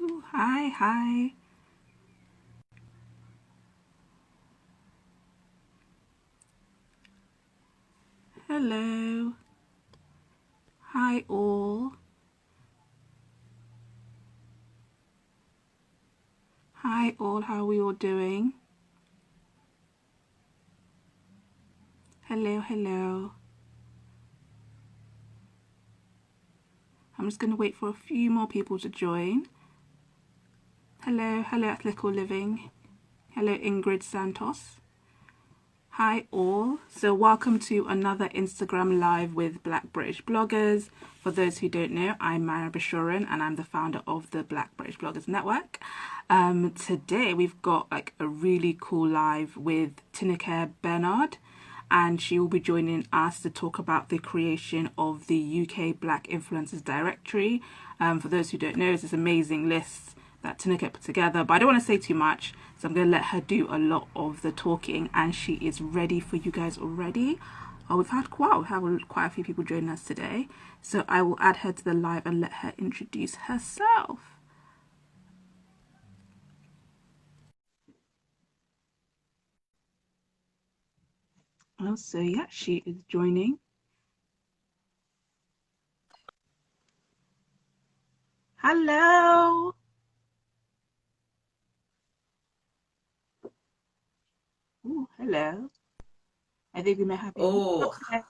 Ooh, hi, hi. Hello. Hi, all. Hi, all. How are we all doing? Hello, hello. I'm just going to wait for a few more people to join. Hello, hello, Ethical Living. Hello, Ingrid Santos. Hi all, so welcome to another Instagram Live with Black British Bloggers. For those who don't know, I'm Mariam Bashorun and I'm the founder of the Black British Bloggers Network. Today we've got like a really cool live with Tinuke Bernard, and she will be joining us to talk about the creation of the UK Black Influencers Directory. For those who don't know, it's this amazing list that Tinuke put together, but I don't want to say too much, so I'm going to let her do a lot of the talking, and she is ready for you guys already. We've had quite a few people join us today, so I will add her to the live and let her introduce herself. So yeah, she is joining. Hello. Ooh, hello. I think we may have you. Oh, can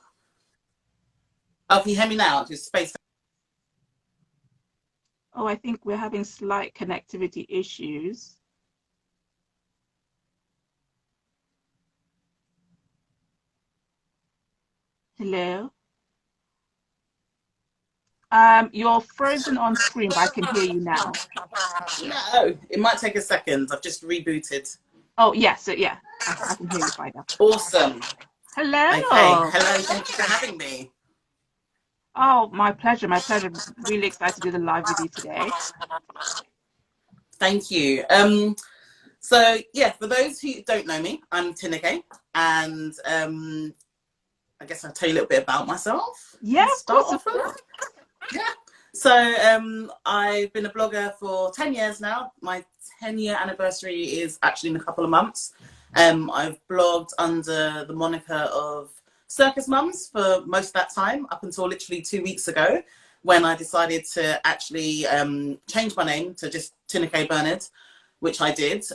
you hear me now? Just space. Oh, I think we're having slight connectivity issues. Hello. You're frozen on screen, but I can hear you now. No, it might take a second. I've just rebooted. Oh, yeah, so yeah, I can hear you fine now. Awesome. Okay. Hello. Hello. Thank you for having me. Oh, my pleasure, my pleasure. Really excited to do the live with you today. Thank you. So yeah, for those who don't know me, I'm Tinuke, and I guess I'll tell you a little bit about myself Yeah, and of course, start of off course. with. Yeah. So I've been a blogger for 10 years now. My 10-year anniversary is actually in a couple of months. I've blogged under the moniker of Circus Mums for most of that time, up until literally 2 weeks ago, when I decided to actually change my name to just Tinuke Bernard, which I did.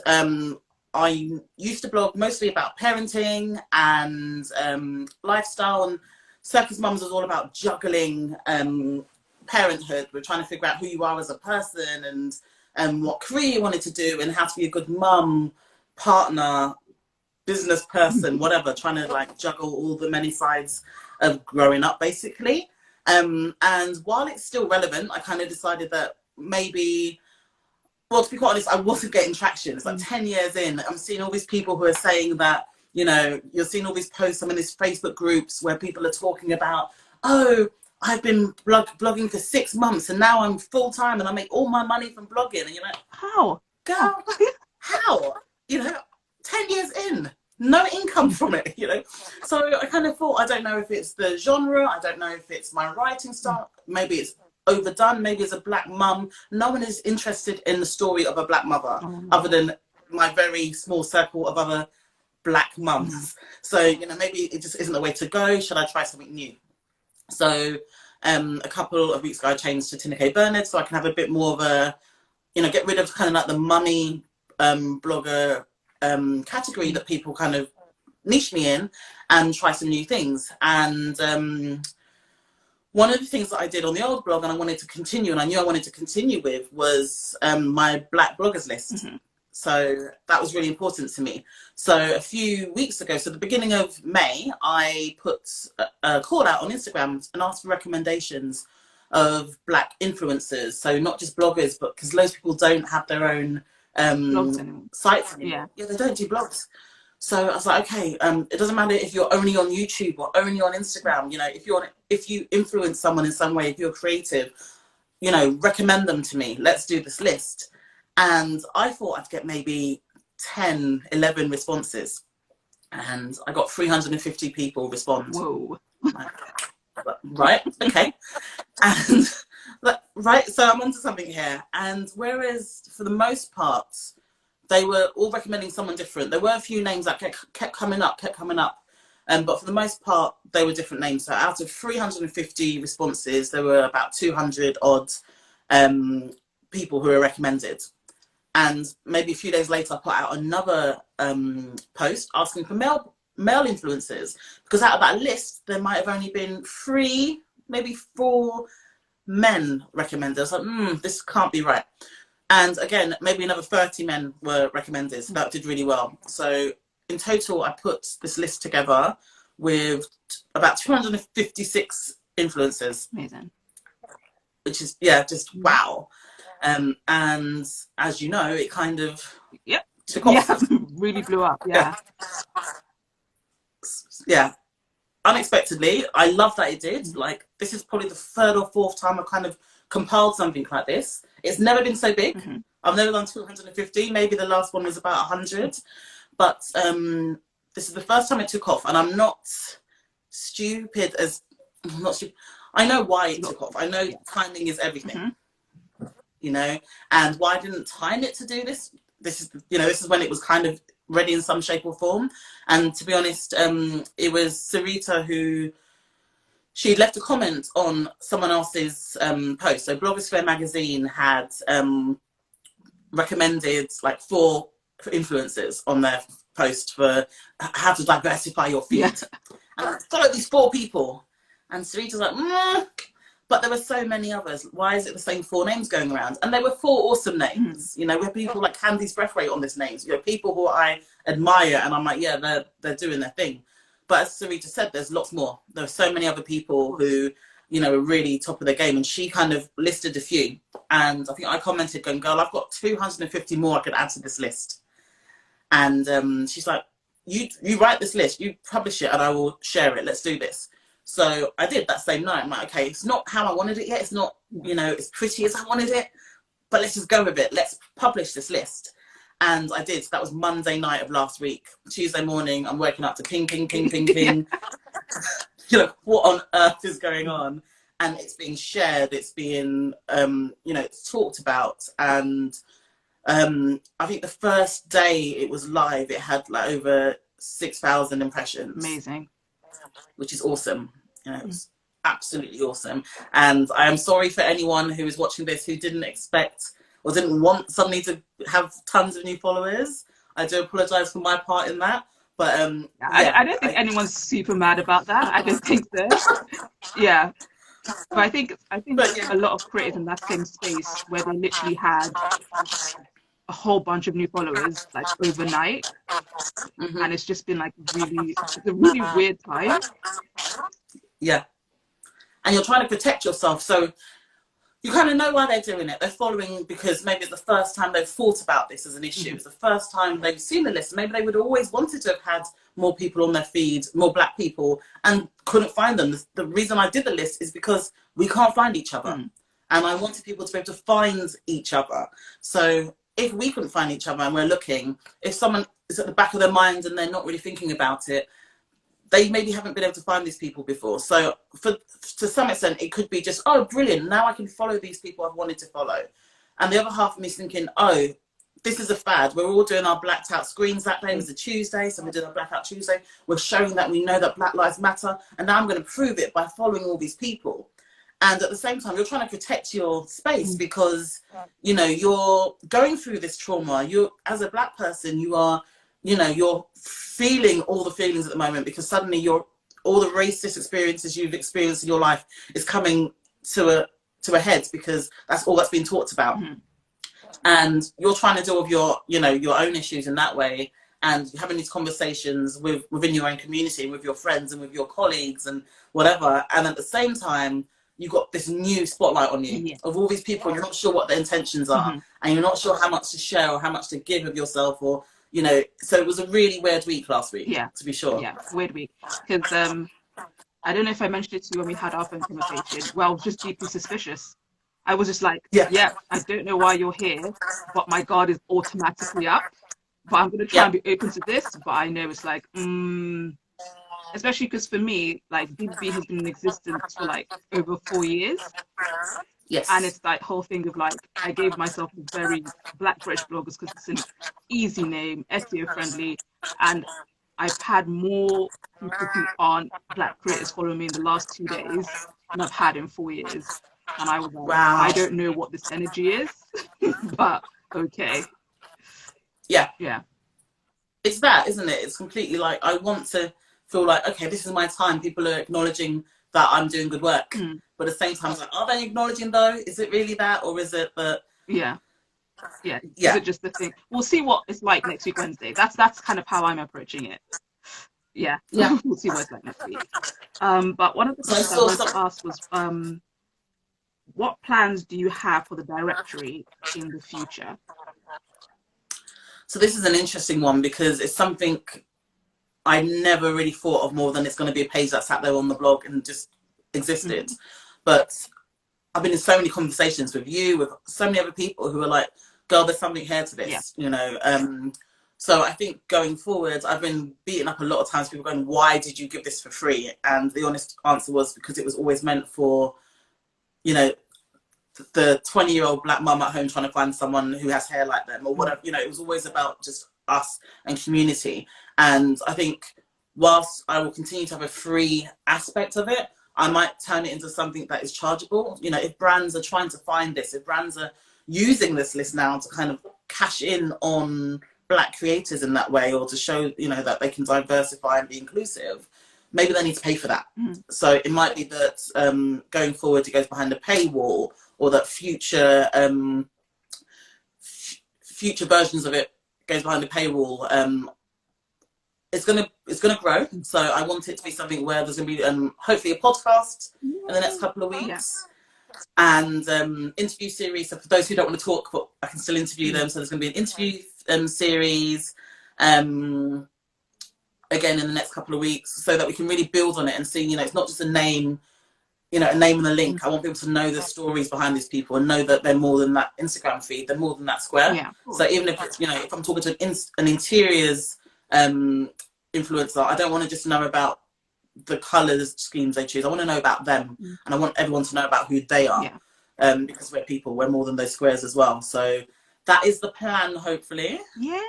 I used to blog mostly about parenting and lifestyle, and Circus Mums was all about juggling parenthood. We're trying to figure out who you are as a person and what career you wanted to do and how to be a good mum, partner, business person, whatever, trying to like juggle all the many sides of growing up basically. And while it's still relevant, I kind of decided that maybe, well, to be quite honest, I wasn't getting traction. It's like 10 years in, I'm seeing all these people who are saying that, you know, you're seeing all these posts, some of these Facebook groups where people are talking about, oh, I've been blogging for 6 months and now I'm full time and I make all my money from blogging. And you're like, How? girl, how? You know, 10 years in, no income from it, you know? So I kind of thought, I don't know if it's the genre, I don't know if it's my writing style, maybe it's overdone, maybe as a black mum. No one is interested in the story of a black mother other than my very small circle of other black mums. So, you know, maybe it just isn't the way to go. Should I try something new? So a couple of weeks ago, I changed to Tinuke Bernard so I can have a bit more of a, you know, get rid of kind of like the mummy blogger category that people kind of niche me in and try some new things. And one of the things that I did on the old blog and I wanted to continue and I knew I wanted to continue with was my Black bloggers list. So that was really important to me. So a few weeks ago, so the beginning of May, I put a call out on Instagram and asked for recommendations of Black influencers. So not just bloggers, but because most people don't have their own sites anymore. Yeah, they don't do blogs. So I was like, okay, it doesn't matter if you're only on YouTube or only on Instagram. You know, if you influence someone in some way, if you're creative, you know, recommend them to me. Let's do this list. And I thought I'd get maybe 10, 11 responses. And I got 350 people respond. Whoa. Right, okay. And like, Right, so I'm onto something here. And whereas for the most part, they were all recommending someone different. There were a few names that kept coming up. But for the most part, they were different names. So out of 350 responses, there were about 200 odd people who were recommended. And maybe a few days later, I put out another post asking for male influencers, because out of that list, there might have only been 3, maybe 4 men recommended. I was like, this can't be right. And again, maybe another 30 men were recommended. So that did really well. So in total, I put this list together with about 256 influencers. Amazing. Which is, yeah, just wow. And as you know, it kind of took off. Yeah, really blew up. Yeah. Unexpectedly, I love that it did. Like, this is probably the 3rd or 4th time I've kind of compiled something like this. It's never been so big. I've never done 250. Maybe the last one was about 100. But this is the first time it took off. And I'm not stupid as... not stupid. I know why it took off. I know timing is everything. You know? And why I didn't time it to do this? This is when it was kind of ready in some shape or form. And to be honest, it was Sarita who... She'd left a comment on someone else's post. So Blogosphere magazine had recommended like 4 influencers on their post for how to diversify your feed. And I followed these 4 people. And Sarita's like, but there were so many others. Why is it the same 4 names going around? And there were 4 awesome names. You know, we have people like Candice Breathwaite on this names. You know, people who I admire, and I'm like, yeah, they're doing their thing. But as Sarita said, there's lots more. There are so many other people who, you know, are really top of their game. And she kind of listed a few. And I think I commented going, girl, I've got 250 more I could add to this list. And she's like, you write this list, you publish it, and I will share it. Let's do this. So I did that same night. I'm like, okay, it's not how I wanted it yet. It's not, you know, as pretty as I wanted it. But let's just go with it. Let's publish this list. And I did. So that was Monday night of last week. Tuesday morning, I'm waking up to ping, ping, ping, ping, ping. You know, what on earth is going on? And it's being shared. It's being, you know, it's talked about. And I think the first day it was live, it had like over 6,000 impressions. Amazing. Which is awesome. You know, it was absolutely awesome. And I am sorry for anyone who is watching this who didn't expect or didn't want suddenly to have tons of new followers. I do apologize for my part in that. But I don't think anyone's super mad about that. I don't think so. Yeah. But I think a lot of creators in that same space where they literally had a whole bunch of new followers like overnight. And it's just been like it's a really weird time. Yeah. And you're trying to protect yourself. So you kind of know why they're doing it. They're following because maybe it's the first time they've thought about this as an issue. It's the first time they've seen the list. Maybe they would have always wanted to have had more people on their feed, more Black people, and couldn't find them. The reason I did the list is because we can't find each other. And I wanted people to be able to find each other. So if we couldn't find each other and we're looking, if someone is at the back of their mind and they're not really thinking about it, they maybe haven't been able to find these people before. So to some extent, it could be just, oh, brilliant. Now I can follow these people I've wanted to follow. And the other half of me is thinking, oh, this is a fad. We're all doing our blacked out screens that day. It was a Tuesday, so we did our blackout Tuesday. We're showing that we know that Black Lives Matter. And now I'm going to prove it by following all these people. And at the same time, you're trying to protect your space because, you know, you're going through this trauma. As a Black person, you are, you know, you're feeling all the feelings at the moment because suddenly all the racist experiences you've experienced in your life is coming to a head because that's all that's been talked about. And you're trying to deal with your own issues in that way, and having these conversations within your own community, with your friends and with your colleagues and whatever. And at the same time, you've got this new spotlight on you of all these people. You're not sure what their intentions are, and you're not sure how much to share or how much to give of yourself, or, you know. So it was a really weird week last week, to be sure. Yeah, weird week. Because I don't know if I mentioned it to you when we had our phone conversation. Well, I was just deeply suspicious. I was just like, I don't know why you're here, but my guard is automatically up. But I'm going to try and be open to this. But I know it's like, especially because for me, like, BBB has been in existence for like over 4 years. And Yes. it's that whole thing of like, I gave myself a very Black British bloggers because it's an easy name, SEO friendly, and I've had more people who aren't Black creators follow me in the last 2 days than I've had in 4 years. And I was like, I Wow. don't know what this energy is, but okay. Yeah. Yeah. It's that, isn't it? It's completely like, I want to feel like, okay, this is my time. People are acknowledging that I'm doing good work. Mm. But at the same time, it's like, are they acknowledging though? Is it really that? Or is it that? Yeah. Yeah. Is Yeah. it just the thing? We'll see what it's like next week, Wednesday. That's kind of how I'm approaching it. Yeah. Yeah. We'll see what it's like next week. But one of the So I questions I saw wanted to some. ask was, what plans do you have for the directory in the future? So this is an interesting one because it's something I never really thought of more than it's going to be a page that sat there on the blog and just existed. Mm. But I've been in so many conversations with you, with so many other people who are like, girl, there's something here to Yeah. this, you know. So I think going forward, I've been beaten up a lot of times, people going, why did you give this for free? And the honest answer was because it was always meant for, you know, the 20-year-old Black mum at home trying to find someone who has hair like them or whatever. You know, it was always about just us and community. And I think whilst I will continue to have a free aspect of it, I might turn it into something that is chargeable. You know, if brands are trying to find this, if brands are using this list now to kind of cash in on Black creators in that way, or to show, you know, that they can diversify and be inclusive, maybe they need to pay for that. Mm. So it might be that going forward, it goes behind a paywall, or that future future versions of it goes behind a paywall. It's gonna grow. So I want it to be something where there's gonna be hopefully a podcast in the next couple of Yeah. weeks, and interview series. So for those who don't want to talk, but I can still interview them. So there's gonna be an interview series. Again in the next couple of weeks, so that we can really build on it and see, you know, it's not just a name, you know, a name and a link. I want people to know the stories behind these people and know that they're more than that Instagram feed, they're more than that square. Yeah. So even if it's, you know, if I'm talking to an interiors influencer, I don't want to just know about the colours schemes they choose. I want to know about them, and I want everyone to know about who they are. Yeah. Because we're people, we're more than those squares as well. So that is the plan, hopefully. Yay!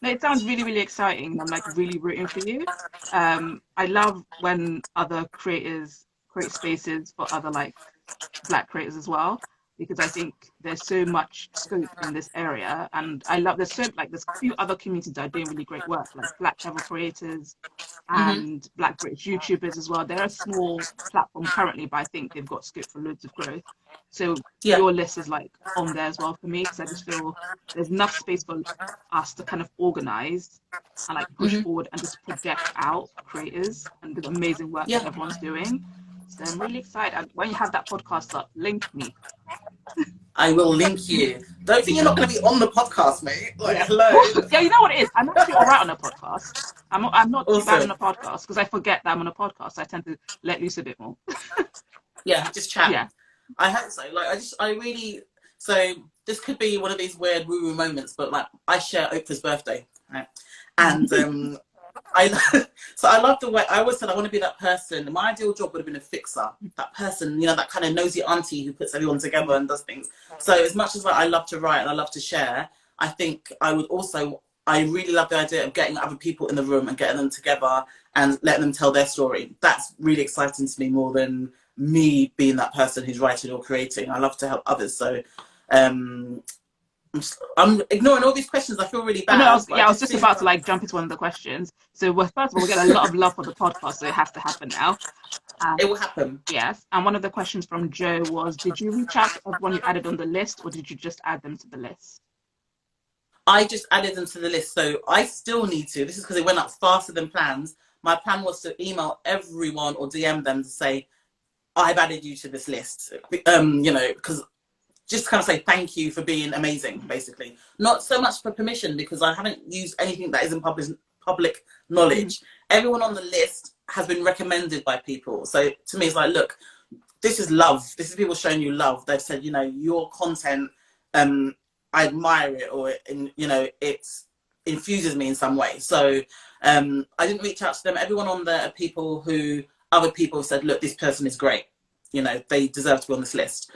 No, it sounds really, really exciting. I'm like really rooting for you. I love when other creators create spaces for other like Black creators as well, because I think there's so much scope in this area, and I love there's a few other communities that are doing really great work, like Black travel creators and Black British YouTubers as well. They're a small platform currently, but I think they've got scope for loads of growth. So Yeah. your list is like on there as well for me, because I just feel there's enough space for us to kind of organize and like push forward and just project out creators and the amazing work that everyone's doing. So I'm really excited. And when you have that podcast up, link me. I will link you. Don't think you're not going to be on the podcast, mate. Like, Yeah. hello. Yeah, you know what it is? I'm actually all right on a podcast. I'm not too bad on Awesome. a podcast because I forget that I'm on a podcast. I tend to let loose a bit more. Yeah, just chat. Yeah. I hope so. Like, I really, so this could be one of these weird woo-woo moments, but like, I share Oprah's birthday, right? And so I love the way, I always said I want to be that person. My ideal job would have been a fixer, that person, you know, that kind of nosy auntie who puts everyone together and does things. So as much as like, I love to write and I love to share, I think I would also, I really love the idea of getting other people in the room and getting them together and letting them tell their story. That's really exciting to me more than me being that person who's writing or creating. I love to help others. So I'm ignoring all these questions. I feel really bad. I was just about to like jump into one of the questions. So first of all, we're getting a lot of love for the podcast, so it has to happen now. It will happen. Yes. And one of the questions from Joe was, did you reach out to everyone you added on the list, or did you just add them to the list? I just added them to the list. So I still need to. This is because it went up faster than plans. My plan was to email everyone or DM them to say, I've added you to this list. You know, because just kind of say thank you for being amazing, basically. Not so much for permission, because I haven't used anything that isn't public knowledge. Everyone on the list has been recommended by people. So to me, it's like, look, this is love. This is people showing you love. They've said, you know, your content, I admire it, or, you know, it infuses me in some way. So I didn't reach out to them. Everyone on there are people who other people said, look, this person is great. you know, they deserve to be on this list.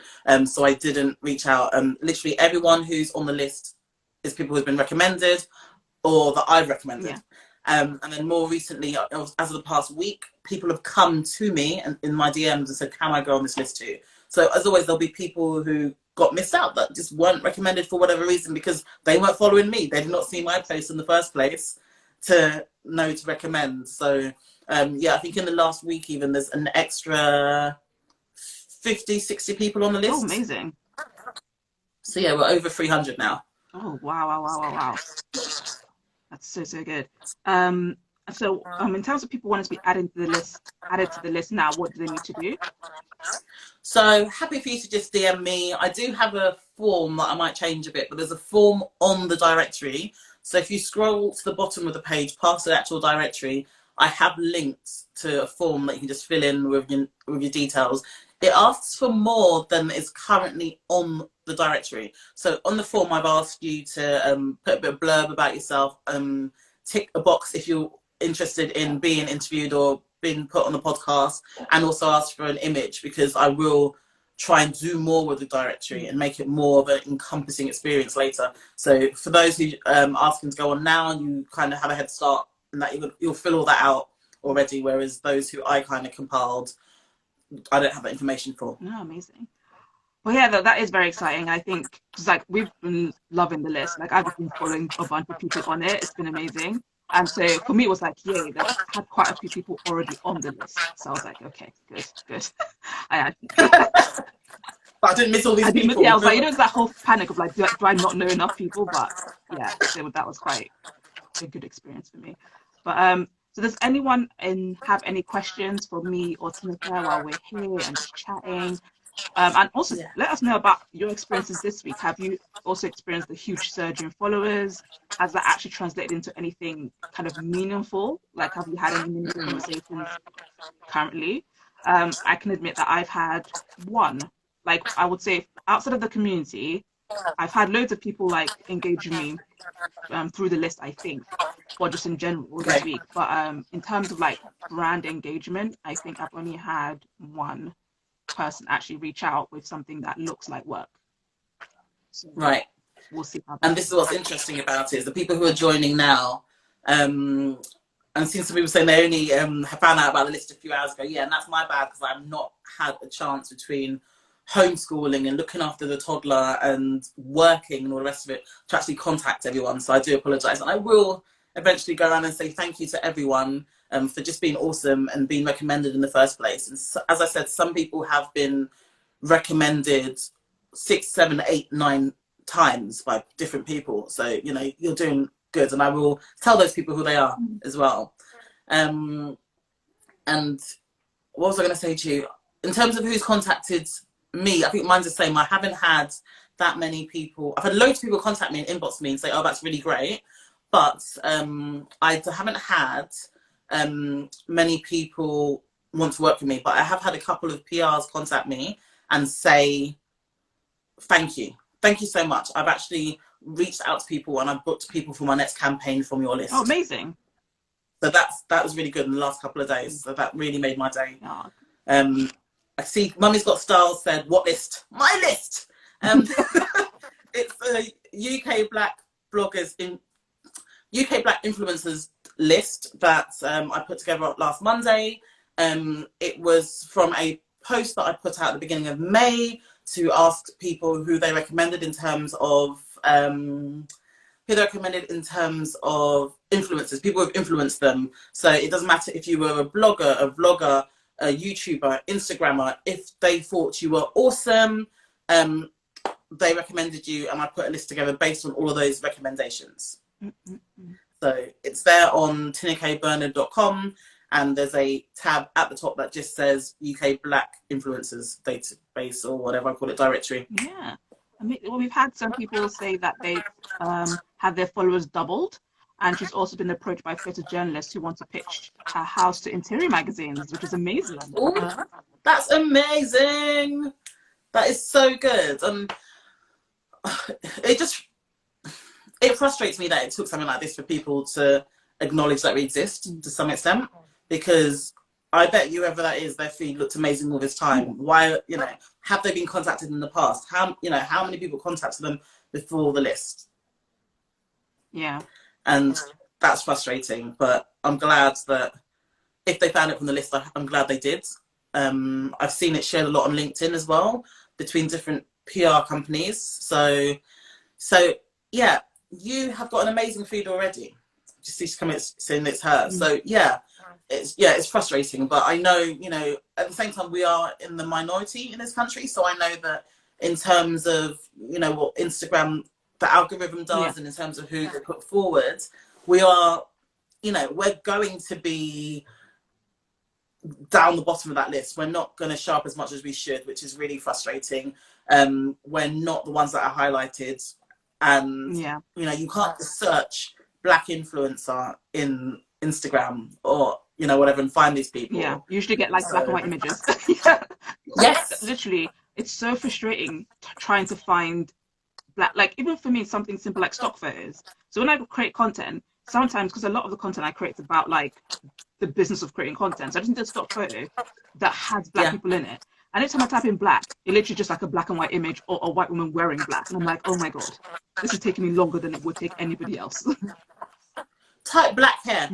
So I didn't reach out. Literally everyone who's on the list is people who've been recommended or that I've recommended. Yeah. And then more recently, as of the past week, people have come to me and in my DMs and said, can I go on this list too? So as always, there'll be people who got missed out that just weren't recommended for whatever reason because they weren't following me. They did not see my post in the first place to know to recommend. So yeah, I think in the last week even there's an extra 50, 60 people on the list. Oh, amazing. So yeah, we're over 300 now. Oh, wow. That's so good. So in terms of people wanting to be added to the list now, what do they need to do? So happy for you to just DM me. I do have a form that I might change a bit, but there's a form on the directory. So if you scroll to the bottom of the page past the actual directory, I have links to a form that you can just fill in with your details. It asks for more than is currently on the directory. So on the form, I've asked you to put a bit of blurb about yourself, tick a box if you're interested in being interviewed or being put on the podcast, and also ask for an image because I will try and do more with the directory and make it more of an encompassing experience later. So for those who asking to go on now, you kind of have a head start and that you'll fill all that out already, whereas those who I kind of compiled, I don't have that information for. No, amazing. Well, yeah, that is very exciting. I think because like we've been loving the list. Like I've been following a bunch of people on it. It's been amazing. And so for me, it was like, yay, they've had quite a few people already on the list. So I was like, okay, good. I didn't miss all these people. Yeah, I was like, it's that whole panic of like, do I not know enough people? But yeah, that was quite a good experience for me. But so does anyone have any questions for me or Tinuke while we're here and just chatting? And also let us know about your experiences this week. Have you also experienced a huge surge in followers? Has that actually translated into anything kind of meaningful? Like, have you had any meaningful conversations currently? I can admit that I've had one. Like, I would say outside of the community, I've had loads of people like engaging me through the list, I think, or just in general this week. But in terms of like brand engagement, I think I've only had one person actually reach out with something that looks like work. So right. We'll see how and this is what's interesting about it, is the people who are joining now, and since some people saying they only have found out about the list a few hours ago, yeah, and that's my bad because I've not had a chance between homeschooling and looking after the toddler and working and all the rest of it to actually contact everyone. So I do apologize, and I will eventually go around and say thank you to everyone for just being awesome and being recommended in the first place. And so, as I said, some people have been recommended 6, 7, 8, 9 times by different people. So, you know, you're doing good. And I will tell those people who they are as well. And what was I going to say to you? In terms of who's contacted me, I think mine's the same. I haven't had that many people. I've had loads of people contact me and inbox me and say, oh, that's really great. But I haven't had many people want to work with me, but I have had a couple of PRs contact me and say, thank you so much. I've actually reached out to people and I've booked people for my next campaign from your list. Oh, amazing. So that was really good in the last couple of days. So that really made my day. Oh. I see Mummy's Got Style said, what list? My list. It's a UK Black influencers list that I put together last Monday. It was from a post that I put out at the beginning of May to ask people who they recommended in terms of influencers, people who've influenced them. So it doesn't matter if you were a blogger, a vlogger, a YouTuber, Instagrammer, if they thought you were awesome, they recommended you, and I put a list together based on all of those recommendations. So it's there on tinukebernard.com, and there's a tab at the top that just says UK Black Influencers Database, or whatever I call it, directory. Yeah. I mean, well, we've had some people say that they've had their followers doubled, and she's also been approached by photojournalists who want to pitch her house to interior magazines, which is amazing. Ooh, that's amazing. That is so good. It frustrates me that it took something like this for people to acknowledge that we exist to some extent, because I bet you, whoever that is, their feed looked amazing all this time. Why, you know, have they been contacted in the past? How, you know, how many people contacted them before the list? Yeah. And that's frustrating, but I'm glad that if they found it from the list, I'm glad they did. I've seen it shared a lot on LinkedIn as well between different PR companies. So yeah, you have got an amazing feed already. Just see comments saying it's her. So yeah, it's frustrating, but I know, you know, at the same time we are in the minority in this country. So I know that in terms of, you know, what Instagram, the algorithm does, and in terms of who they put forward, we are, you know, we're going to be down the bottom of that list. We're not going to show up as much as we should, which is really frustrating. We're not the ones that are highlighted, and you know, you can't just search black influencer in Instagram or, you know, whatever, and find these people. Yeah, you usually get like black and white images. Yes, literally, it's so frustrating trying to find black, like even for me, something simple like stock photos. So when I create content, sometimes, because a lot of the content I create is about like the business of creating content, so I just need a stock photo that has black people in it. And every time I type in black, it literally just like a black and white image or a white woman wearing black, and I'm like, oh my god, this is taking me longer than it would take anybody else. Type black hair.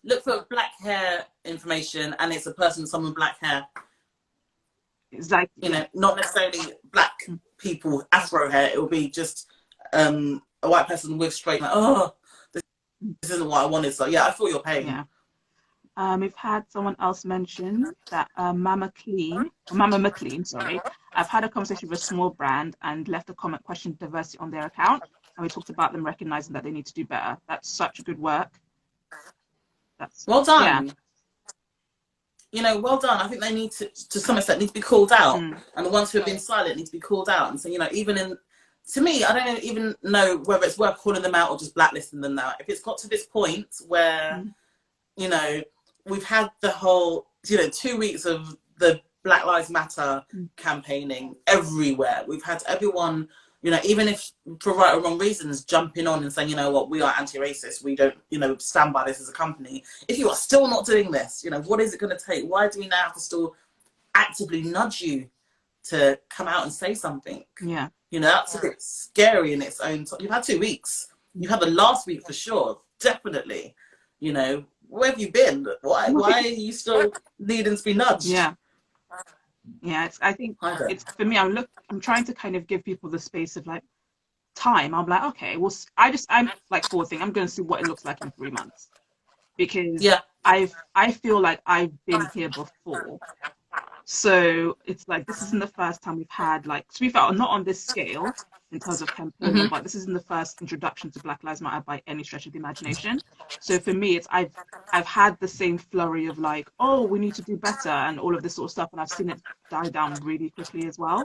Look for black hair information, and it's a person with someone black hair. It's like, you know, not necessarily black people afro hair. It will be just a white person with straight, like, oh, this isn't what I wanted. So yeah, I feel your pain. Yeah. We've had someone else mention that Mama McLean, sorry. I've had a conversation with a small brand and left a comment questioning diversity on their account, and we talked about them recognizing that they need to do better. That's such good work. That's well done. Yeah. You know, well done. I think they need to some extent, need to be called out, and the ones who have been silent need to be called out. And so, you know, even in, to me, I don't even know whether it's worth calling them out or just blacklisting them now. If it's got to this point where, you know, we've had the whole, you know, 2 weeks of the Black Lives Matter campaigning everywhere. We've had everyone, you know, even if for right or wrong reasons, jumping on and saying, you know what, we are anti-racist. We don't, you know, stand by this as a company. If you are still not doing this, you know, what is it going to take? Why do we now have to still actively nudge you to come out and say something? Yeah. You know, that's a bit scary in its own time. You've had 2 weeks. You've had the last week for sure, definitely. You know, where have you been? Why are you still needing to be nudged? Yeah. Yeah, I think it's, for me, I'm trying to kind of give people the space of like time. I'm like, okay, well, I'm like forward thinking, I'm going to see what it looks like in 3 months, because I feel like I've been here before. So it's like, this isn't the first time we've had, like, to be fair, not on this scale in terms of campaigning, but this isn't the first introduction to Black Lives Matter by any stretch of the imagination. So for me, it's I've had the same flurry of like, oh, we need to do better and all of this sort of stuff, and I've seen it die down really quickly as well.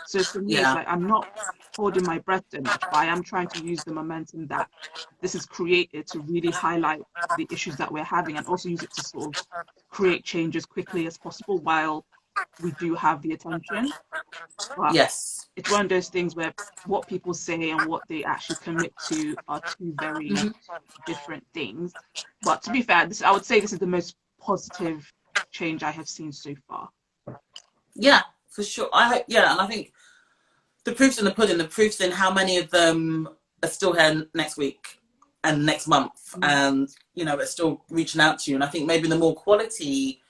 So for me, it's like, I'm not holding my breath so much, but I am trying to use the momentum that this is created to really highlight the issues that we're having, and also use it to sort of create change as quickly as possible while we do have the attention. But it's one of those things where what people say and what they actually commit to are two very different things. But to be fair, I would say this is the most positive change I have seen so far. Yeah, for sure. And I think the proof's in the pudding. The proof's in how many of them are still here next week and next month, and you know, are still reaching out to you. And I think maybe the more quality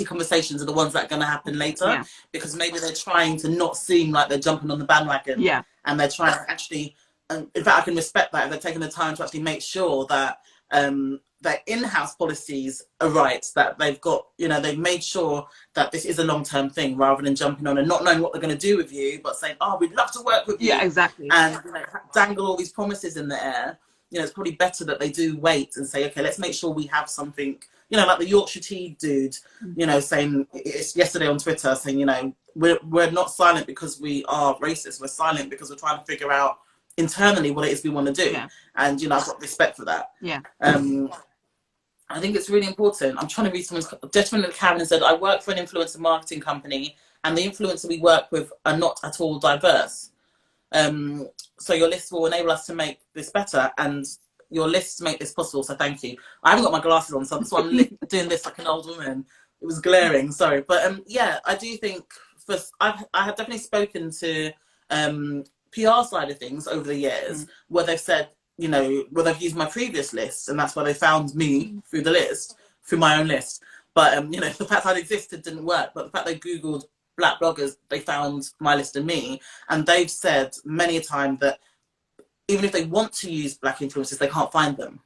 conversations are the ones that are going to happen later, because maybe they're trying to not seem like they're jumping on the bandwagon, and they're trying to actually, in fact, I can respect that if they're taking the time to actually make sure that their in-house policies are right, that they've got, you know, they've made sure that this is a long-term thing, rather than jumping on and not knowing what they're going to do with you, but saying, oh, we'd love to work with you. Yeah, exactly. And you know, dangle all these promises in the air. You know, it's probably better that they do wait and say, okay, let's make sure we have something, you know, like the Yorkshire Tea dude, you know, saying, it's yesterday on Twitter, saying, you know, we're not silent because we are racist. We're silent because we're trying to figure out internally what it is we want to do. And, you know, I've got respect for that. I think it's really important. I'm trying to read someone's gentleman Karen said, I work for an influencer marketing company, and the influencers we work with are not at all diverse. So your list will enable us to make this better. And your lists make this possible, so thank you. I haven't got my glasses on, so that's why I'm doing this like an old woman. It was glaring, sorry. But yeah, I do think I have definitely spoken to PR side of things over the years where they've said, you know, where they've used my previous list, and that's where they found me through the list, through my own list. But you know, the fact that it existed didn't work. But the fact they Googled Black bloggers, they found my list and me, and they've said many a time that even if they want to use Black influencers, they can't find them,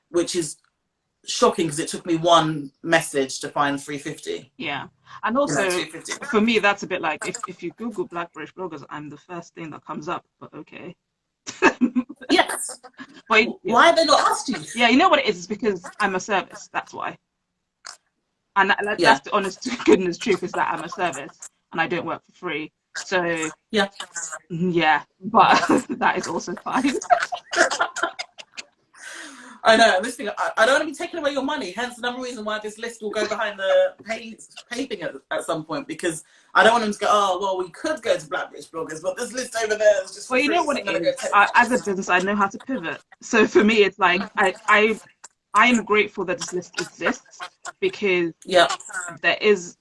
which is shocking because it took me one message to find 350. Yeah. And also, you know, 250. For me, that's a bit like if you Google Black British bloggers, I'm the first thing that comes up, but okay. Yes. But, why are they not asked you? Yeah, you know what it is? It's because I'm a service. That's why. And that's the honest to goodness truth, is that I'm a service and I don't work for free. So yeah, but that is also fine. I know, this thing, I don't want to be taking away your money, hence another reason why this list will go behind the pay thing at some point, because I don't want them to go, oh, well, we could go to Black British bloggers, but this list over there is just Well, you free, know what so it is? As a business, I know how to pivot. So for me, it's like, I am grateful that this list exists, because there is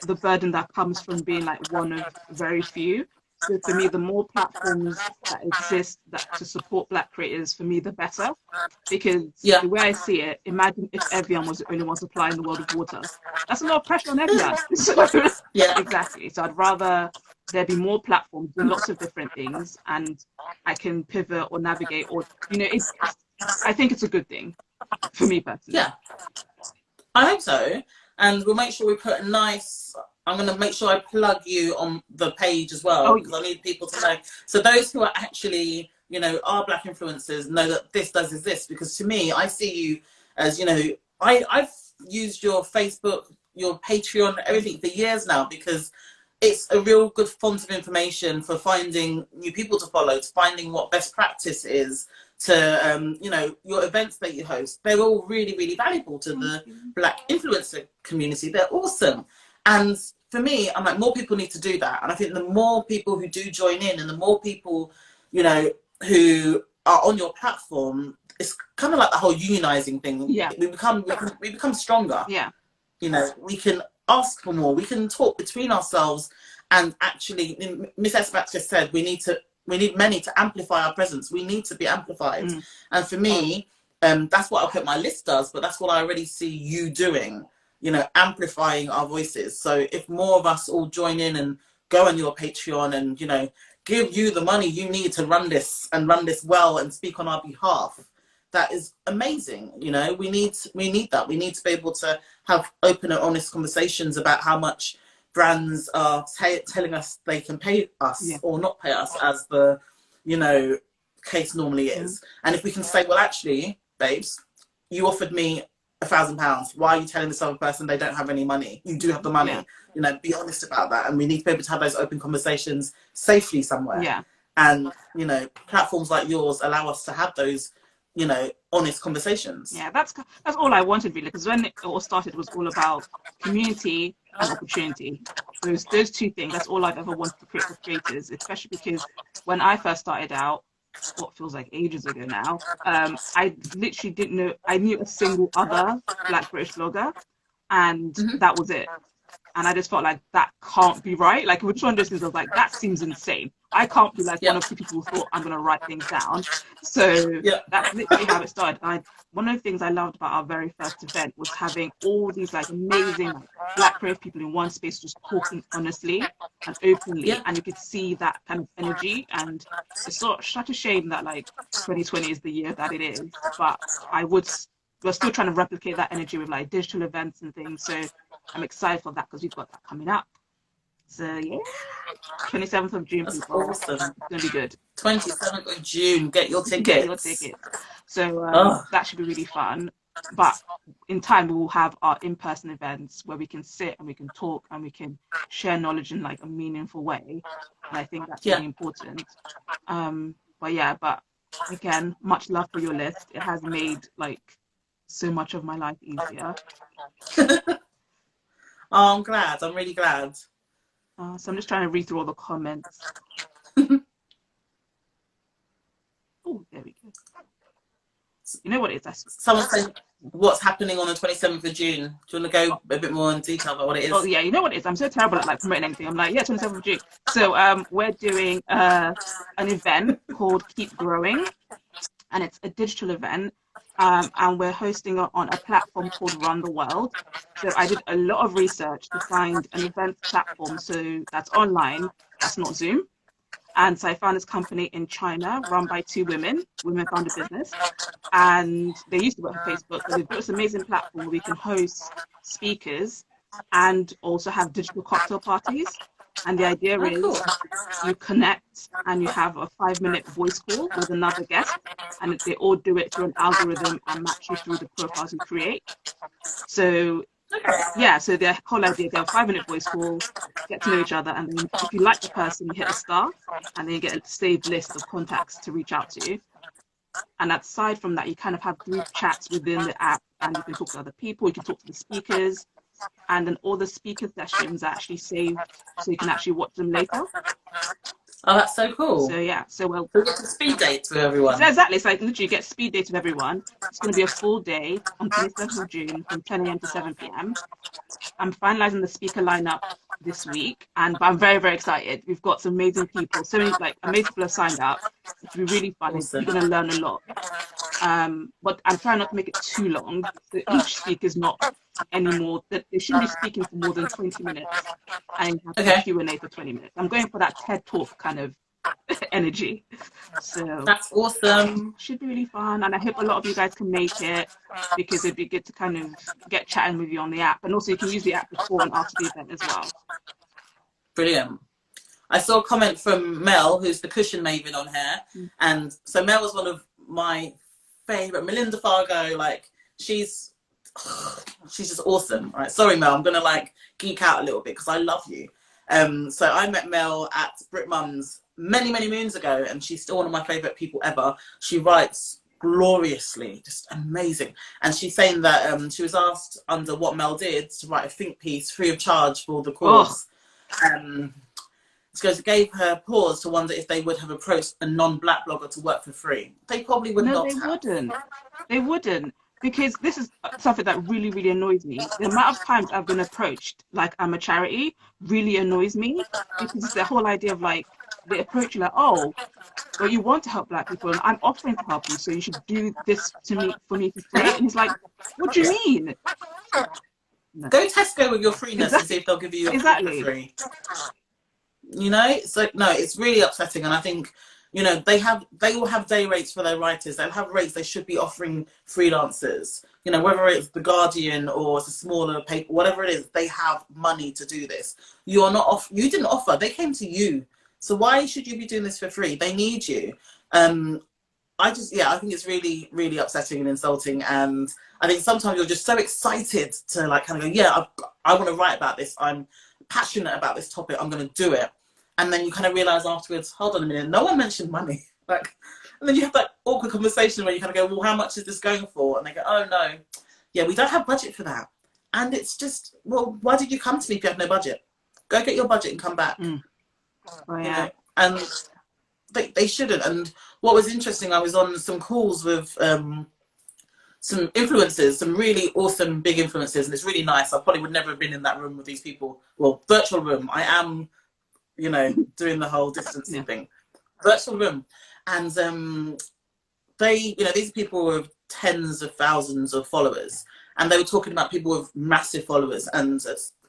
the burden that comes from being like one of very few. So for me, the more platforms that exist that to support Black creators, for me, the better. Because the way I see it, imagine if Evian was the only one supplying the world of water. That's a lot of pressure on Evian. So, exactly. So I'd rather there be more platforms doing lots of different things, and I can pivot or navigate, or, you know, I think it's a good thing for me personally. Yeah, I hope so. And we'll make sure we put a nice, I'm going to make sure I plug you on the page as well, because I need people to know. So those who are actually, you know, are Black influencers know that this does exist, because to me, I see you as, you know, I've used your Facebook, your Patreon, everything for years now, because it's a real good font of information for finding new people to follow, to finding what best practice is, to you know, your events that you host. They're all really, really valuable to the Black influencer community. They're awesome. And for me, I'm like, more people need to do that. And I think the more people who do join in, and the more people, you know, who are on your platform, it's kind of like the whole unionizing thing. Yeah. We become stronger. Yeah. You know, we can ask for more. We can talk between ourselves, and actually, Miss Esbat just said, we need many to amplify our presence. We need to be amplified. And for me, that's what I hope my list does, but that's what I already see you doing, you know, amplifying our voices. So if more of us all join in and go on your Patreon and, you know, give you the money you need to run this, and run this well, and speak on our behalf, that is amazing. You know, we need that. We need to be able to have open and honest conversations about how much brands are telling us they can pay us or not pay us, as the, you know, case normally is. And if we can say, well, actually, babes, you offered me £1,000. Why are you telling this other person they don't have any money? You do have the money. You know, be honest about that. And we need to be able to have those open conversations safely somewhere. And, you know, platforms like yours allow us to have those, you know, honest conversations. Yeah, that's all I wanted, really, because when it all started, it was all about community and opportunity. Those two things. That's all I've ever wanted to create for creators, especially because when I first started out, what feels like ages ago now, I literally didn't know. I knew a single other Black British blogger, and that was it. And I just felt like that can't be right. Like, which one of those things, I was like, that seems insane. I can't be like one of two people who thought I'm going to write things down. So that's literally how it started. One of the things I loved about our very first event was having all these like amazing like Black creative people in one space, just talking honestly and openly. And you could see that kind of energy. And it's such a shame that like 2020 is the year that it is. But we're still trying to replicate that energy with like digital events and things. So I'm excited for that, because we've got that coming up. So yeah, 27th of June, That's people. awesome. It's gonna be good. 27th of June, get your tickets. Get your tickets. So that should be really fun. But in time, we will have our in-person events where we can sit and we can talk and we can share knowledge in like a meaningful way. And I think that's really important. But again, much love for your list. It has made like so much of my life easier. Oh, I'm glad. I'm really glad. So I'm just trying to read through all the comments. Oh, there we go. You know what it is? Someone saying what's happening on the 27th of June. Do you want to go a bit more in detail about what it is? Oh yeah, you know what it is. I'm so terrible at like promoting anything. I'm like, yeah, 27th of June. So we're doing an event called Keep Growing, and it's a digital event. And we're hosting it on a platform called Run the World. So I did a lot of research to find an events platform so that's online, that's not Zoom. And so I found this company in China run by two women. Women found a business, and they used to work for Facebook, but they've built this amazing platform where we can host speakers and also have digital cocktail parties. And the idea Oh, cool. is you connect and you have a 5-minute voice call with another guest, and they all do it through an algorithm and match you through the profiles you create. So yeah, so the whole idea, they have a 5-minute voice call, get to know each other, and then if you like the person, you hit a star, and then you get a saved list of contacts to reach out to. And aside from that, you kind of have group chats within the app, and you can talk to other people, you can talk to the speakers, and then all the speaker sessions are actually saved so you can actually watch them later. Oh, that's so cool. So yeah, so we'll get a speed date with everyone. So exactly, it's like literally get speed date with everyone. It's going to be a full day on 27th of June from 10 a.m. to 7 p.m. I'm finalizing the speaker lineup this week, but I'm very, very excited. We've got some amazing people. So many like amazing people have signed up. It should be really fun. Awesome. You're going to learn a lot. But I'm trying not to make it too long. So each speaker is not anymore that they shouldn't be speaking for more than 20 minutes and have a Q&A for 20 minutes. I'm going for that TED Talk kind of energy. So that's awesome. Should be really fun, and I hope a lot of you guys can make it, because it'd be good to kind of get chatting with you on the app, and also you can use the app before and after the event as well. Brilliant. I saw a comment from Mel, who's the cushion maven on here, and so Mel was one of my favorite. Melinda Fargo, like she's just awesome. All right, sorry Mel, I'm gonna like geek out a little bit because I love you. So I met Mel at Brit Mums many moons ago, and she's still one of my favorite people ever. She writes gloriously, just amazing. And she's saying that she was asked under What Mel Did to write a think piece free of charge for the cause. Because it gave her pause to wonder if they would have approached a non-black blogger to work for free. They probably would not have. Wouldn't. They wouldn't. Because this is something that really annoys me. The amount of times I've been approached like I'm a charity really annoys me, because it's the whole idea of like, they approach you like, oh, well, you want to help black people and I'm offering to help you, so you should do this for me for free. And it's like, what do you mean? No. Go Tesco with your freeness and see if they'll give you your food for free. You know, so no, it's really upsetting. And I think, you know, they will have day rates for their writers. They'll have rates they should be offering freelancers. You know, whether it's The Guardian or it's a smaller paper, whatever it is, they have money to do this. You're not off. You didn't offer. They came to you. So why should you be doing this for free? They need you. I think it's really upsetting and insulting. And I think sometimes you're just so excited to like kind of go, yeah, I want to write about this. I'm passionate about this topic. I'm going to do it. And then you kind of realize afterwards, hold on a minute, no one mentioned money. Like, and then you have that awkward conversation where you kind of go, well, how much is this going for? And they go, oh no, yeah, we don't have budget for that. And it's just, well, why did you come to me if you have no budget? Go get your budget and come back. Oh, yeah. You know? And they shouldn't. And what was interesting, I was on some calls with some influencers, some really awesome big influencers, and it's really nice. I probably would never have been in that room with these people. Well, virtual room. I am, you know, doing the whole distancing thing. Virtual room. And they, you know, these people were tens of thousands of followers, and they were talking about people with massive followers and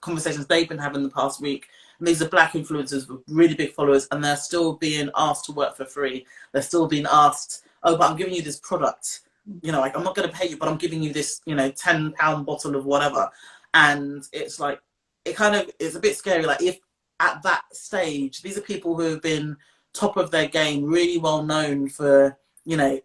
conversations they've been having the past week. And these are black influencers with really big followers, and they're still being asked to work for free. They're still being asked, oh, but I'm giving you this product. You know, like, I'm not going to pay you, but I'm giving you this, you know, £10 bottle of whatever. And it's like, it kind of is a bit scary. Like, if at that stage, these are people who have been top of their game, really well known for, you know,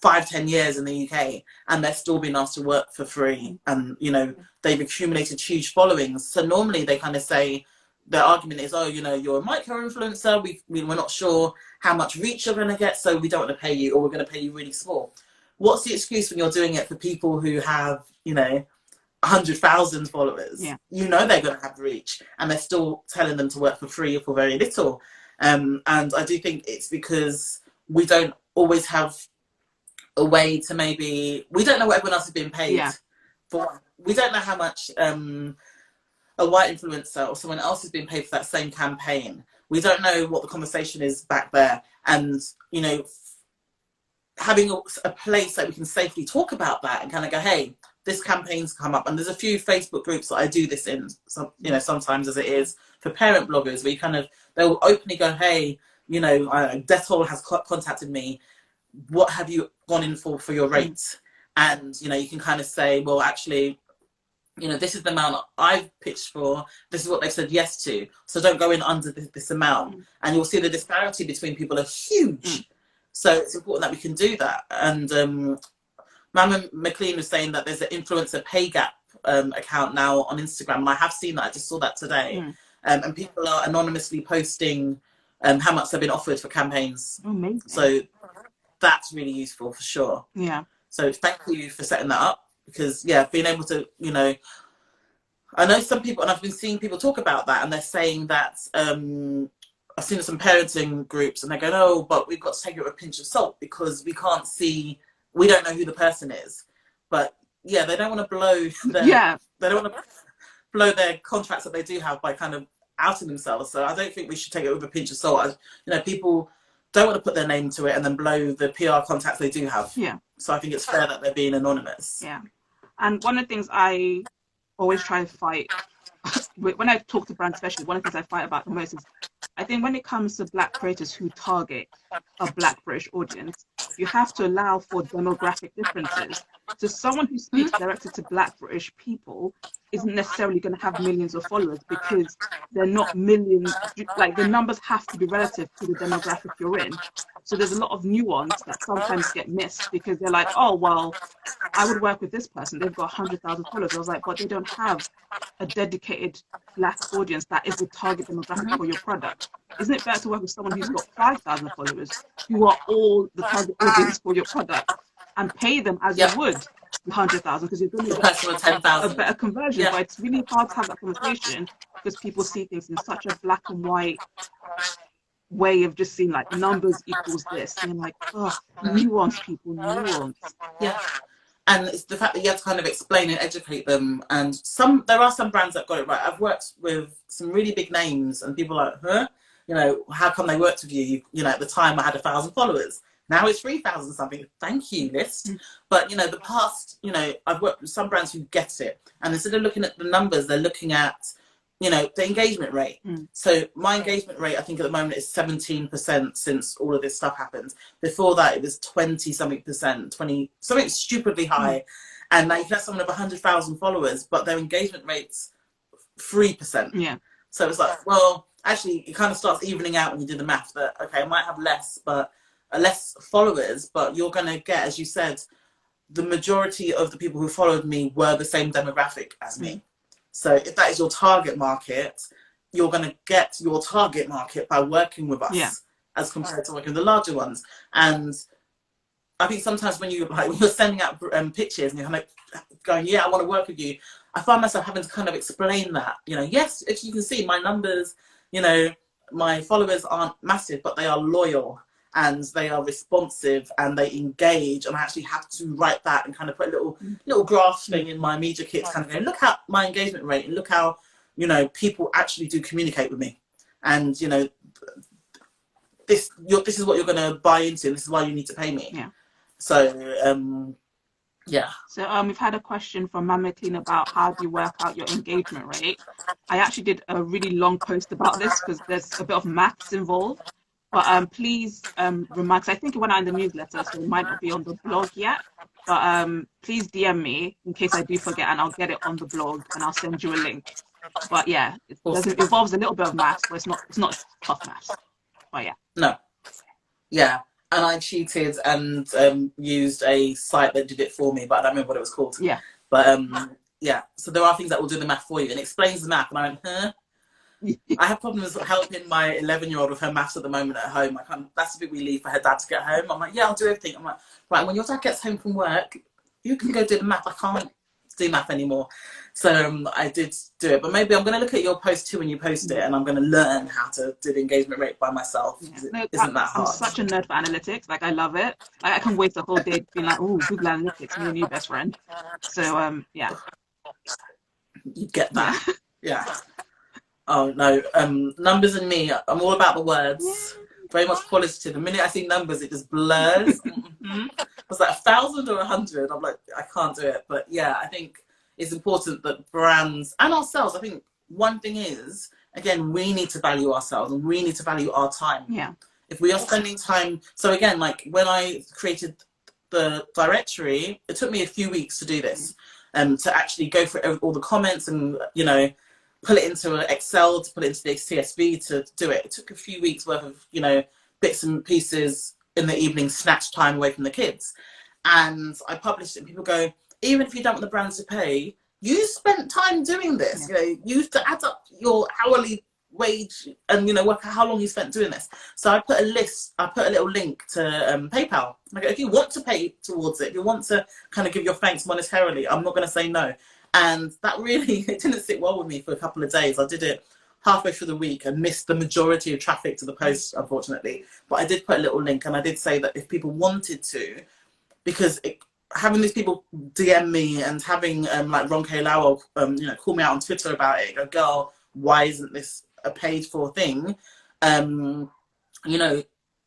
5-10 years in the UK, and they're still being asked to work for free. And, you know, they've accumulated huge followings. So normally they kind of say, their argument is, oh, you know, you're a micro-influencer. We're not sure how much reach you're going to get, so we don't want to pay you, or we're going to pay you really small. What's the excuse when you're doing it for people who have, you know, 100,000 followers? Yeah. You know they're going to have reach, and they're still telling them to work for free or for very little. And I do think it's because we don't always have a way to maybe, we don't know what everyone else is being paid for. We don't know how much a white influencer or someone else is being paid for that same campaign. We don't know what the conversation is back there. And, you know, having a place that we can safely talk about that and kind of go, hey, this campaign's come up. And there's a few Facebook groups that I do this in, some, you know, sometimes as it is for parent bloggers, where you kind of, they'll openly go, hey, you know, Dettol has contacted me. What have you gone in for your rates? And, you know, you can kind of say, well, actually, you know, this is the amount I've pitched for. This is what they've said yes to. So don't go in under this amount. And you'll see the disparity between people are huge. So it's important that we can do that. And Mama McLean was saying that there's an influencer pay gap account now on Instagram. And I have seen that. I just saw that today. And people are anonymously posting how much they've been offered for campaigns. Amazing. So that's really useful for sure. Yeah. So thank you for setting that up. Because, yeah, being able to, you know, I know some people, and I've been seeing people talk about that, and they're saying that, I've seen some parenting groups, and they're going, oh, but we've got to take it with a pinch of salt because we can't see, we don't know who the person is. But, yeah, they don't want to blow their, they don't want to blow their contracts that they do have by kind of outing themselves. So I don't think we should take it with a pinch of salt. You know, people don't want to put their name to it and then blow the PR contacts they do have. Yeah. So I think it's fair that they're being anonymous. Yeah. And one of the things I always try to fight, when I talk to brands especially, one of the things I fight about the most is, I think when it comes to Black creators who target a Black British audience, you have to allow for demographic differences. So someone who speaks directly to Black British people isn't necessarily going to have millions of followers because they're not millions, like the numbers have to be relative to the demographic you're in. So there's a lot of nuance that sometimes get missed because they're like, oh, well, I would work with this person. They've got 100,000 followers. I was like, but they don't have a dedicated Black audience that is the target demographic for your product. Isn't it better to work with someone who's got 5,000 followers who are all the target audience for your product and pay them as you would 100,000 because you're going to get a better conversion. But it's really hard to have that conversation because people see things in such a black and white way of just seeing like numbers equals this. And you're like, oh, nuance, people, nuance. Yeah. And it's the fact that you have to kind of explain and educate them. And there are some brands that got it right. I've worked with some really big names and people are like, huh? You know, how come they worked with you? You know, at the time I had 1,000 followers. Now it's 3,000 something. Thank you, list. But, you know, the past, you know, I've worked with some brands who get it. And instead of looking at the numbers, they're looking at, you know, the engagement rate. So my engagement rate, I think at the moment is 17% since all of this stuff happened. Before that, it was 20 something percent, 20, something stupidly high. And now you can have someone of 100,000 followers, but their engagement rate's 3%. Yeah. So it's like, well, actually, it kind of starts evening out when you do the math that, okay, I might have less followers, but you're going to get, as you said, the majority of the people who followed me were the same demographic as me. So if that is your target market, you're going to get your target market by working with us as compared to working with the larger ones. And I think sometimes when you're sending out pitches and you're kind of going, yeah, I want to work with you, I find myself having to kind of explain that, you know, yes, if you can see my numbers, you know, my followers aren't massive, but they are loyal and they are responsive and they engage. And I actually have to write that and kind of put a little graph thing in my media kit to kind of go, look at my engagement rate and look how, you know, people actually do communicate with me. And, you know, this is what you're going to buy into. This is why you need to pay me. Yeah. So, yeah. So we've had a question from Mama Clean about how do you work out your engagement rate. I actually did a really long post about this because there's a bit of maths involved. But please remind, because I think it went out in the newsletter, so it might not be on the blog yet. But please DM me in case I do forget, and I'll get it on the blog and I'll send you a link. But yeah, it involves a little bit of maths, but it's not tough maths. But yeah. No. Yeah. And I cheated and used a site that did it for me, but I don't remember what it was called. Yeah. But yeah, so there are things that will do the math for you and explains the math. And I went, huh? I have problems helping my 11-year-old with her maths at the moment at home. That's the bit we leave for her dad to get home. I'm like, yeah, I'll do everything. I'm like, right, when your dad gets home from work, you can go do the math. I can't do math anymore. So I did do it, but maybe I'm going to look at your post too when you post it, and I'm going to learn how to do the engagement rate by myself. Yeah. It No, isn't that I'm hard. such a nerd for analytics. Like I love it. Like I can waste a whole day being like, oh, Google Analytics, me and you best friend. So yeah. You get Yeah. that. Yeah. Oh no, numbers and me, I'm all about the Yeah. words. Very much qualitative. The minute I see numbers, it just blurs. It's like 1,000 or 100. I'm like, I can't do it. But yeah, I think it's important that brands and ourselves, I think one thing is, again, we need to value ourselves and we need to value our time. Yeah. If we are spending time, so again, like when I created the directory, it took me a few weeks to do this, to actually go through all the comments and, you know, pull it into an Excel, to put it into the CSV to do it. It took a few weeks worth of, you know, bits and pieces in the evening, snatch time away from the kids. And I published it and people go, even if you don't want the brands to pay, you spent time doing this. Yeah. You know, you have to add up your hourly wage and, you know, work out how long you spent doing this. So I put a list, I put a little link to PayPal. Like, if you want to pay towards it, if you want to kind of give your thanks monetarily, I'm not going to say no. And that really, it didn't sit well with me for a couple of days. I did it halfway through the week and missed the majority of traffic to the post, unfortunately. But I did put a little link, and I did say that if people wanted to, because having these people DM me and having like Ron K. Lowell, you know, call me out on Twitter about it, go, girl, why isn't this a paid for thing? You know,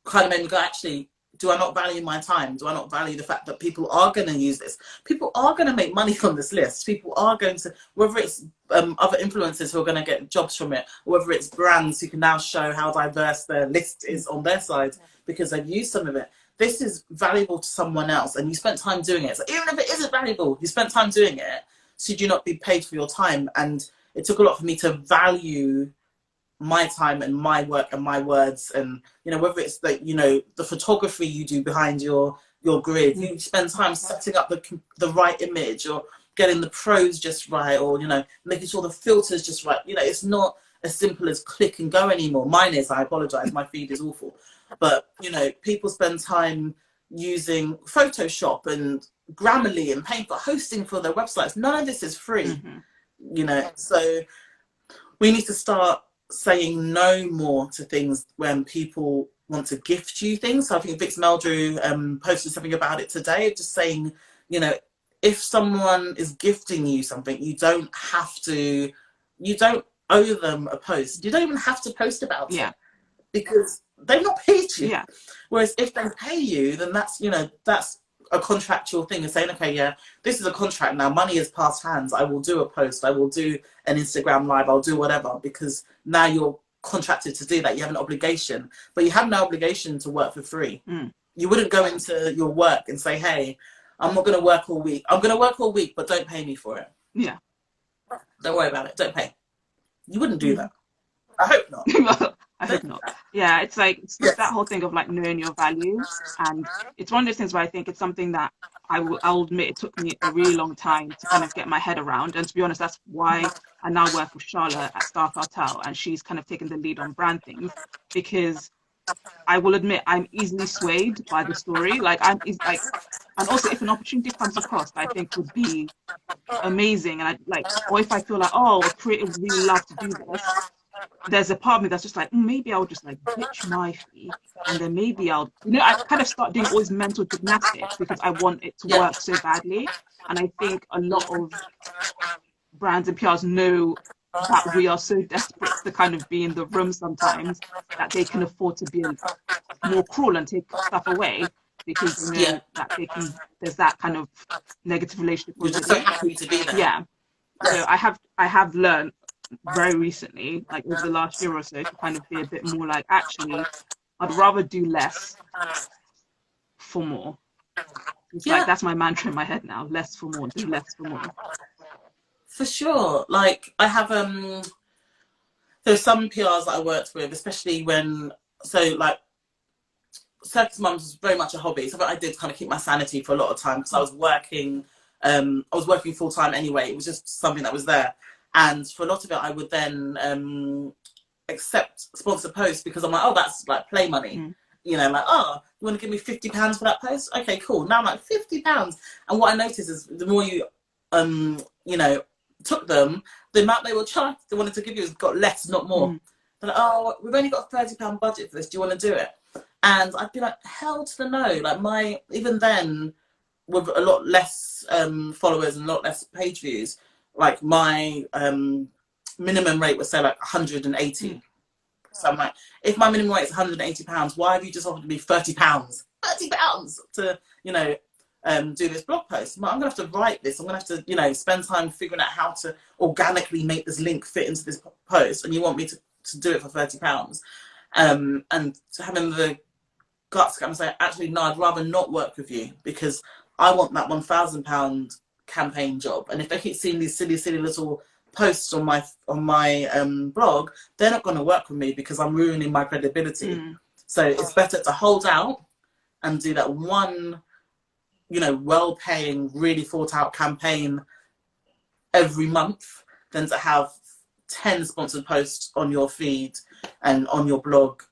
kind of made me go, actually, do I not value my time? Do I not value the fact that people are going to use this? People are going to make money from this list. People are going to, whether it's other influencers who are going to get jobs from it, or whether it's brands who can now show how diverse their list is on their side because they've used some of it. This is valuable to someone else, and you spent time doing it. So even if it isn't valuable, you spent time doing it. Should you not be paid for your time? And it took a lot for me to value my time and my work and my words, and, you know, whether it's the, you know, the photography you do behind your grid, you spend time setting up the right image, or getting the pros just right, or, you know, making sure the filters just right. You know, it's not as simple as click and go anymore. Mine is, I apologize, my feed is awful, but, you know, people spend time using Photoshop and Grammarly and paying for hosting for their websites. None of this is free. You know, so we need to start saying no more to things when people want to gift you things. So I think Vix Meldrew posted something about it today, just saying, you know, if someone is gifting you something, you don't owe them a post. You don't even have to post about it, because they've not paid you. Whereas if they pay you, then that's, you know, that's a contractual thing, and saying, okay, yeah, this is a contract now, money is past hands, I will do a post, I will do an Instagram live, I'll do whatever, because now you're contracted to do that. You have an obligation, but you have no obligation to work for free. You wouldn't go into your work and say, hey, I'm not going to work all week, I'm going to work all week, but don't pay me for it. Don't worry about it, don't pay. You wouldn't do that. I hope not. I hope not. Yeah, it's like that whole thing of like knowing your value, and it's one of those things where I think it's something that I'll admit it took me a really long time to kind of get my head around. And to be honest, that's why I now work with Charlotte at Star Cartel, and she's kind of taken the lead on brand things, because I will admit I'm easily swayed by the story. Like and also if an opportunity comes across that I think would be amazing, and or if I feel like, oh, a creator would really love to do this, there's a part of me that's just like, maybe I'll just like ditch my fee, and then maybe I'll, you know, I kind of start doing all this mental gymnastics because I want it to work so badly. And I think a lot of brands and PRs know that we are so desperate to kind of be in the room sometimes that they can afford to be more cruel and take stuff away, because they know that there's that kind of negative relationship. You're just so happy to be there. So I have learned very recently, like over the last year or so, to kind of be a bit more like, actually, I'd rather do less for more. It's like, that's my mantra in my head now: less for more, do less for more. For sure. Like, I have there's some PRs that I worked with, especially when, so like Circus Mums was very much a hobby, so I did kind of keep my sanity for a lot of time, because I was working full time anyway. It was just something that was there. And for a lot of it, I would then accept sponsored posts, because I'm like, oh, that's like play money. You know, like, oh, you want to give me £50 for that post? Okay, cool. Now I'm like, £50. And what I notice is the more you, you know, took them, the amount they were charged, they wanted to give you got less, not more. They're like, oh, we've only got a £30 budget for this. Do you want to do it? And I'd be like, hell to the no. Like even then, with a lot less followers and a lot less page views, like my minimum rate was say like 180. So I'm like, if my minimum rate is £180, why have you just offered me £30? £30 to, you know, do this blog post. I'm gonna have to write this. I'm gonna have to, you know, spend time figuring out how to organically make this link fit into this post, and you want me to do it for £30? And having the guts to come and say, actually, no, I'd rather not work with you because I want that £1,000 campaign job. And if they keep seeing these silly little posts on my blog, they're not going to work with me because I'm ruining my credibility. So it's better to hold out and do that one, you know, well-paying, really thought-out campaign every month than to have 10 sponsored posts on your feed and on your blog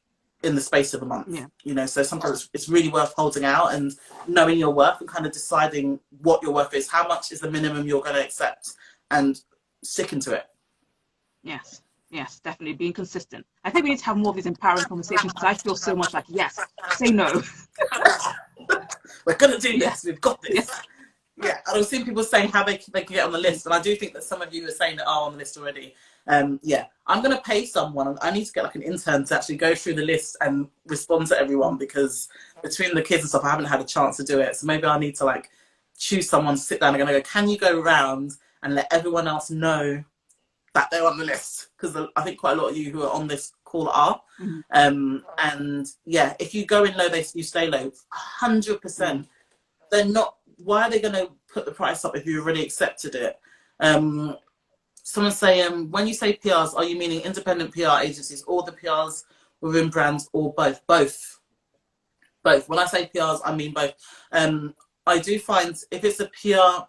in the space of a month. You know, so sometimes it's really worth holding out and knowing your worth and kind of deciding what your worth is. How much is the minimum you're going to accept and sticking to it. Yes, definitely being consistent. I think we need to have more of these empowering conversations because I feel so much like, yes, say no. We're going to do this. We've got this. Yeah, and I've seen people saying how they can get on the list, and I do think that some of you are saying that are on the list already. Yeah, I'm going to pay someone. I need to get like an intern to actually go through the list and respond to everyone because between the kids and stuff, I haven't had a chance to do it. So maybe I need to like choose someone, sit down and go, can you go around and let everyone else know that they're on the list? Because I think quite a lot of you who are on this call are. And yeah, if you go in low, you stay low, 100%. They're not, why are they going to put the price up if you already accepted it? Someone say, when you say PRs, are you meaning independent PR agencies or the PRs within brands or both? Both. When I say PRs, I mean both. I do find if it's a PR,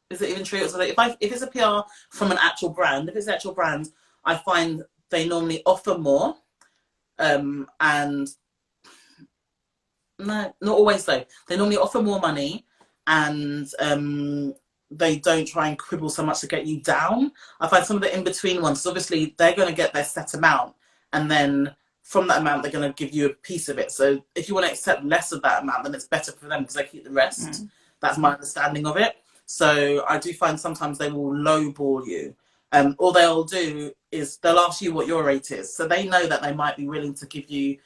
is it even true? If it's a PR from an actual brand, I find they normally offer more. And no, not always though. They normally offer more money and they don't try and quibble so much to get you down. I find some of the in-between ones, obviously they're going to get their set amount and then from that amount, they're going to give you a piece of it. So if you want to accept less of that amount, then it's better for them because they keep the rest. That's my understanding of it. So I do find sometimes they will lowball you. All they'll do is they'll ask you what your rate is. So they know that they might be willing to give you,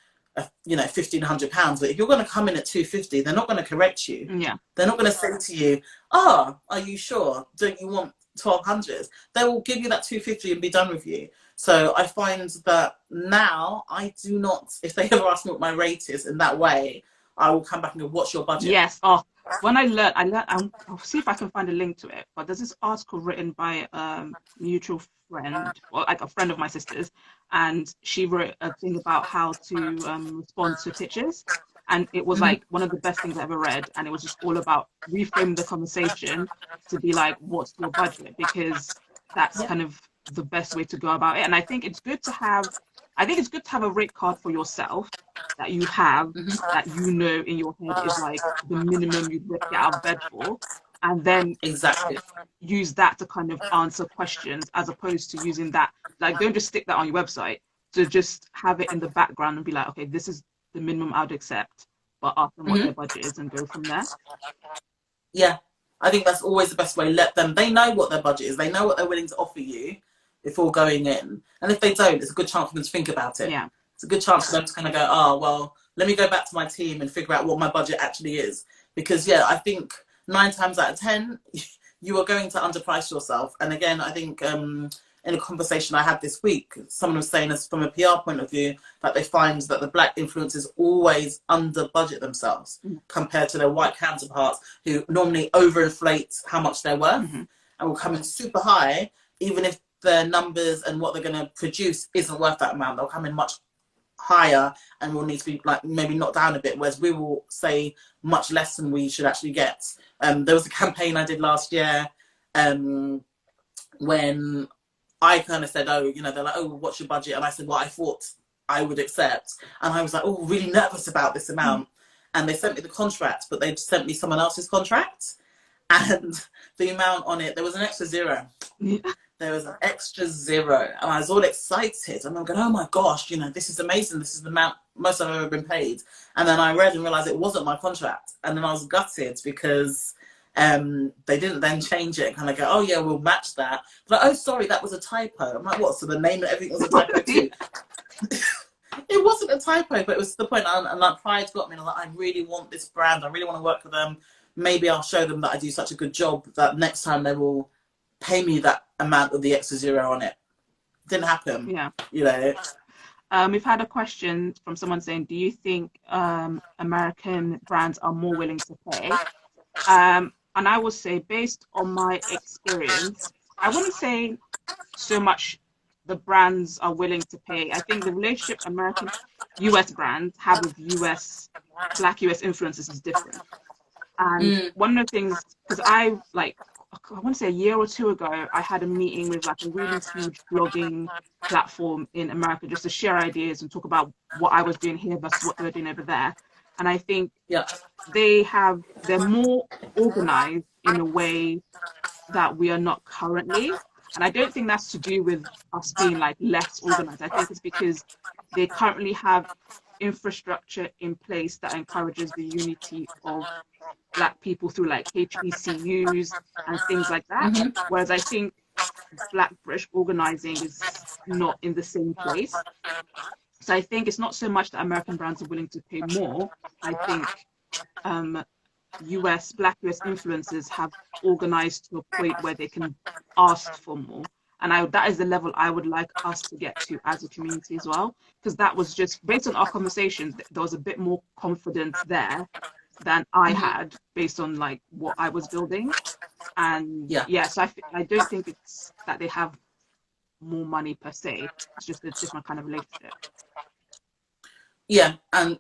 £1,500. But if you're going to come in at £250, they're not going to correct you. They're not going to say to you, are you sure? Don't you want 1,200? They will give you that £250 and be done with you. So I find that now I do not, if they ever ask me what my rate is in that way, I will come back and go, what's your budget? Yes. When I learned, I'll see if I can find a link to it, but there's this article written by a mutual friend, or like a friend of my sister's, and she wrote a thing about how to respond to pitches. And it was like one of the best things I ever read. And it was just all about reframing the conversation to be like, what's your budget? Because that's kind of the best way to go about it. And I think it's good to have a rate card for yourself that you have, that you know in your head is like the minimum you'd get out of bed for, and then use that to kind of answer questions, as opposed to using that, like, don't just stick that on your website, to just have it in the background and be like, okay, this is the minimum I would accept, but ask them what their budget is and go from there. Yeah, I think that's always the best way. They know what their budget is, they know what they're willing to offer you before going in. And if they don't, it's a good chance for them to think about it. It's a good chance for them to kind of go, oh, well, let me go back to my team and figure out what my budget actually is. Because, I think 9 times out of 10, you are going to underprice yourself. And again, I think in a conversation I had this week, someone was saying, as from a PR point of view, that they find that the black influencers always under budget themselves compared to their white counterparts, who normally overinflate how much they're worth and will come in super high, even if their numbers and what they're going to produce isn't worth that amount. They'll come in much higher and will need to be like maybe knocked down a bit, whereas we will say much less than we should actually get. There was a campaign I did last year when I kind of said, they're like, oh, what's your budget? And I said, what I thought I would accept. And I was like, oh, really nervous about this amount. And they sent me the contract, but they sent me someone else's contract. And the amount on it, there was an extra zero. Yeah. There was an extra zero, and I was all excited. And I'm going, oh my gosh, you know, this is amazing. This is the amount most I've ever been paid. And then I read and realized it wasn't my contract. And then I was gutted because they didn't then change it and kind of go, oh yeah, we'll match that. But oh, sorry, that was a typo. I'm like, what? So the name and everything was a typo too? It wasn't a typo, but it was to the point, and that pride got me. And I'm like, I really want this brand. I really want to work for them. Maybe I'll show them that I do such a good job that next time they will pay me that amount of the extra zero on it. Didn't happen. Yeah. You know. We've had a question from someone saying, do you think American brands are more willing to pay? And I would say, based on my experience, I wouldn't say so much the brands are willing to pay. I think the relationship American US brands have with Black US influencers is different. And one of the things, because I want to say a year or two ago, I had a meeting with like a really huge blogging platform in America just to share ideas and talk about what I was doing here versus what they were doing over there. And I think they're more organized in a way that we are not currently. And I don't think that's to do with us being like less organized. I think it's because they currently have infrastructure in place that encourages the unity of Black people through like HBCUs and things like that. Whereas I think Black British organizing is not in the same place. So I think it's not so much that American brands are willing to pay more. I think Black US influencers have organized to a point where they can ask for more. And that is the level I would like us to get to as a community as well. Because that was just, based on our conversations, there was a bit more confidence there than I had based on like what I was building. And so I don't think it's that they have more money per se. It's just a different kind of relationship. Yeah, and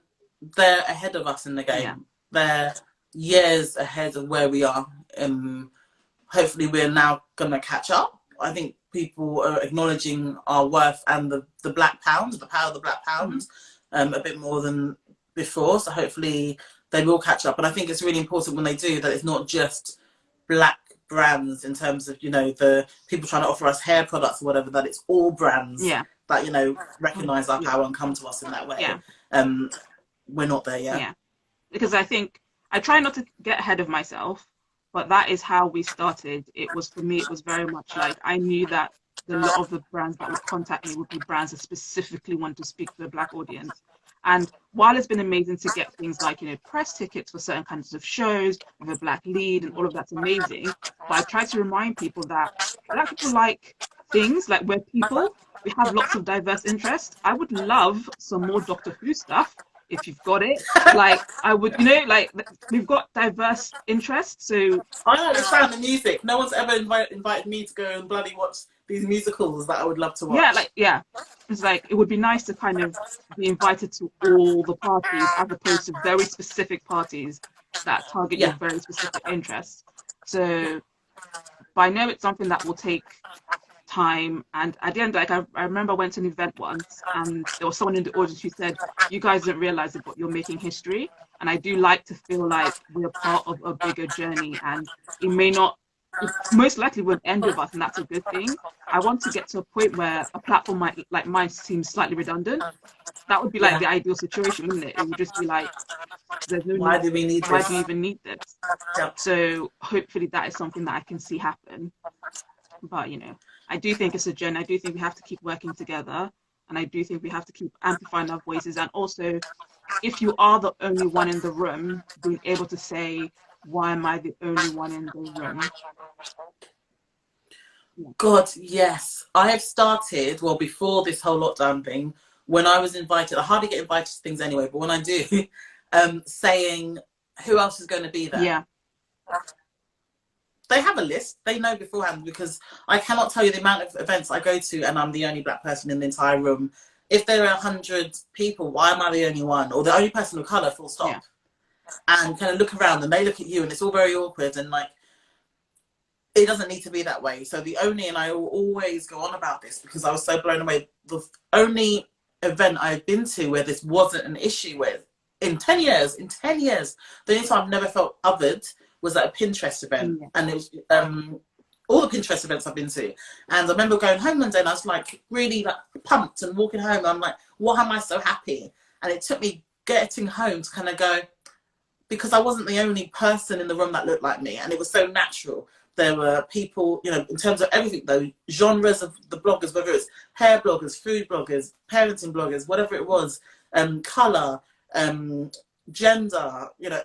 they're ahead of us in the game. Yeah. They're years ahead of where we are. Hopefully we're now going to catch up. I think people are acknowledging our worth and the Black pound, the power of the Black pound, a bit more than before. So hopefully they will catch up. And I think it's really important when they do that it's not just Black brands in terms of, you know, the people trying to offer us hair products or whatever, that it's all brands that, you know, recognize our power and come to us in that way. We're not there yet. Yeah, because I think I try not to get ahead of myself, but that is how we started. It was, for me, it was very much like I knew that a lot of the brands that would contact me would be brands that specifically want to speak to a Black audience. And while it's been amazing to get things like, you know, press tickets for certain kinds of shows with a Black lead and all of that's amazing, but I try to remind people that Black people like things, like we're people, we have lots of diverse interests. I would love some more Doctor Who stuff if you've got it. Like I would, you know, like we've got diverse interests. So I understand the music. No one's ever invited me to go and bloody watch these musicals that I would love to watch. It's like it would be nice to kind of be invited to all the parties as opposed to very specific parties that target your very specific interests. So, but I know it's something that will take time, and at the end, like I remember I went to an event once and there was someone in the audience who said, you guys don't realize it, but you're making history. And I do like to feel like we're part of a bigger journey, and it most likely won't end with us, and that's a good thing. I want to get to a point where a platform like mine seems slightly redundant. That would be like the ideal situation, wouldn't it? It would just be like, there's no why do we need this? Why do you even need this? So hopefully that is something that I can see happen. But, you know, I do think it's a journey. I do think we have to keep working together, and I do think we have to keep amplifying our voices. And also, if you are the only one in the room, being able to say, why am I the only one in the room? God, yes. I have started, well, before this whole lockdown thing, when I was invited, I hardly get invited to things anyway, but when I do, saying who else is going to be there. Yeah. They have a list. They know beforehand, because I cannot tell you the amount of events I go to and I'm the only Black person in the entire room. If there are 100 people, why am I the only one? Or the only person of colour, full stop. Yeah. And kind of look around and they look at you and it's all very awkward, and like, it doesn't need to be that way. So and I will always go on about this because I was so blown away. The only event I've been to where this wasn't an issue with in 10 years, the only time I've never felt othered was at a Pinterest event, Yeah. and it was all the Pinterest events I've been to. And I remember going home one day and I was like really like pumped and walking home. And I'm like, why am I so happy? And it took me getting home to kind of go, because I wasn't the only person in the room that looked like me. And it was so natural. There were people, you know, in terms of everything though, genres of the bloggers, whether it's hair bloggers, food bloggers, parenting bloggers, whatever it was, colour, gender, you know,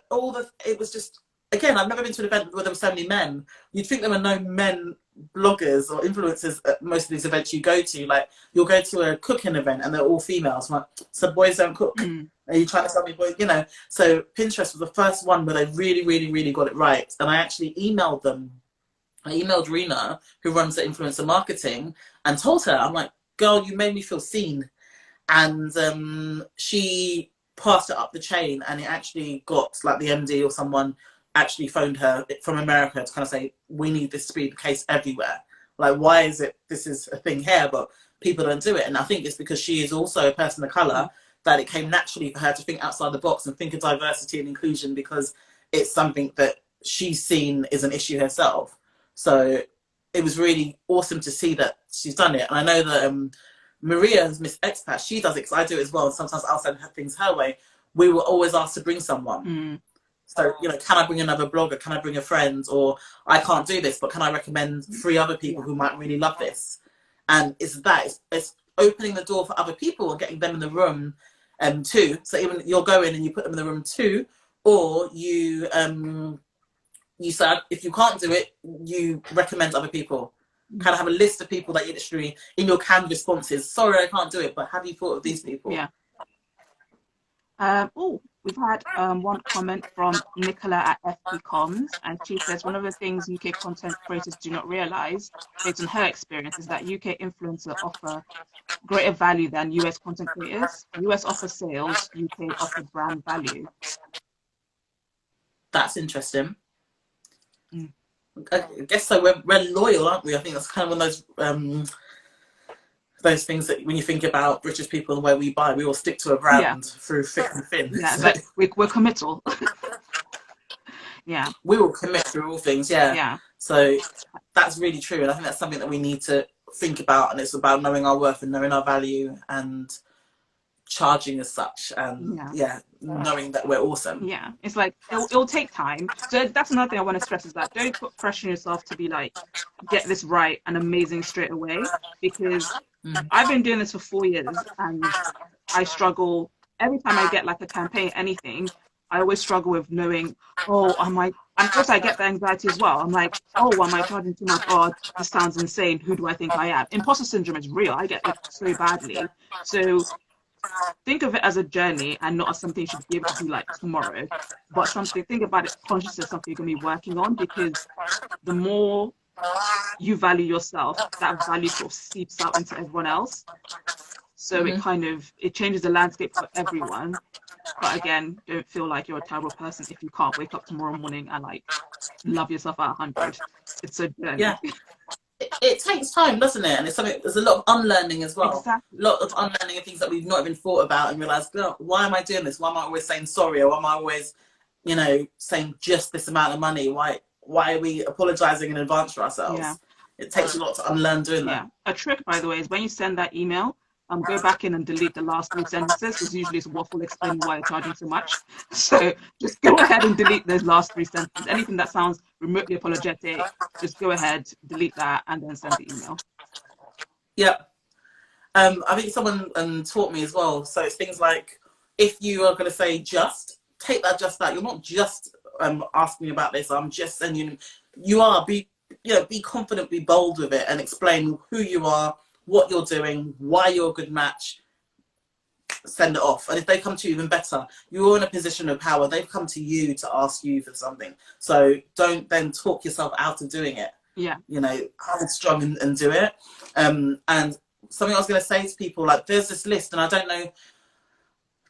it was just, again, I've never been to an event where there were so many men. You'd think there were no men bloggers or influencers at most of these events you go to. Like, you'll go to a cooking event and they're all females. Like, so boys don't cook. Are you trying to tell me boys, you know? So Pinterest was the first one where they really, really, really got it right. And I actually emailed them. I emailed Rena, who runs the influencer marketing, and told her, I'm like, girl, you made me feel seen. And she passed it up the chain, and it actually got like the MD or someone actually phoned her from America to kind of say, we need this to be the case everywhere. Like, why is it this is a thing here, but people don't do it? And I think it's because she is also a person of colour, that it came naturally for her to think outside the box and think of diversity and inclusion, because it's something that she's seen is an issue herself. So it was really awesome to see that she's done it. And I know that Maria's Miss Expat, she does it because I do it as well. And sometimes I'll send her things her way. We were always asked to bring someone. So, you know, can I bring another blogger? Can I bring a friend? Or I can't do this, but can I recommend 3 other people who might really love this? And it's opening the door for other people and getting them in the room too. So even you'll go in and you put them in the room too, or you say, if you can't do it, you recommend other people. Kind of have a list of people that you literally, in your canned responses, sorry, I can't do it, but have you thought of these people? Yeah. We've had one comment from Nicola at FP Comms, and she says one of the things UK content creators do not realise, based on her experience, is that UK influencers offer greater value than US content creators. US offer sales, UK offer brand value. That's interesting. I guess so. We're loyal, aren't we? I think that's kind of one of those things that when you think about British people and where we buy, we all stick to a brand through thick and thin. Yeah, so we're committal. Yeah. We will commit through all things, Yeah. So that's really true. And I think that's something that we need to think about. And it's about knowing our worth and knowing our value and charging as such. And knowing that we're awesome. Yeah. It's like, it'll take time. So that's another thing I want to stress, is that don't put pressure on yourself to be like, get this right and amazing straight away. Because I've been doing this for 4 years and I struggle every time I get like a campaign, anything. I always struggle with knowing, and also I get the anxiety as well. I'm like, am I charging too much? Oh, this sounds insane. Who do I think I am? Imposter syndrome is real. I get it so badly. So think of it as a journey and not as something you should be able to do like tomorrow, but think about it consciously as something you're going to be working on, because the more you value yourself, that value sort of seeps out into everyone else. So it changes the landscape for everyone. But again, don't feel like you're a terrible person if you can't wake up tomorrow morning and like love yourself at 100. It's a journey. Yeah. It takes time, doesn't it? And there's a lot of unlearning as well. Exactly. A lot of unlearning of things that we've not even thought about and realised, oh, why am I doing this? Why am I always saying sorry? Or why am I always, saying just this amount of money? Why are we apologising in advance for ourselves? Yeah. It takes a lot to unlearn doing that. A trick, by the way, is when you send that email, go back in and delete the last 3 sentences, because usually it's waffle explaining why you're charging so much. So just go ahead and delete those last 3 sentences. Anything that sounds remotely apologetic, just go ahead, delete that, and then send the email. Yeah. I think someone taught me as well. So it's things like, if you are going to say just, take that just out. You're not just asking me about this. I'm just sending you. Be confident, be bold with it, and explain who you are, what you're doing, why you're a good match. Send it off. And if they come to you, even better. You're in a position of power. They've come to you to ask you for something. So don't then talk yourself out of doing it. Yeah. Hold strong and do it. And something I was going to say to people, like, there's this list, and I don't know,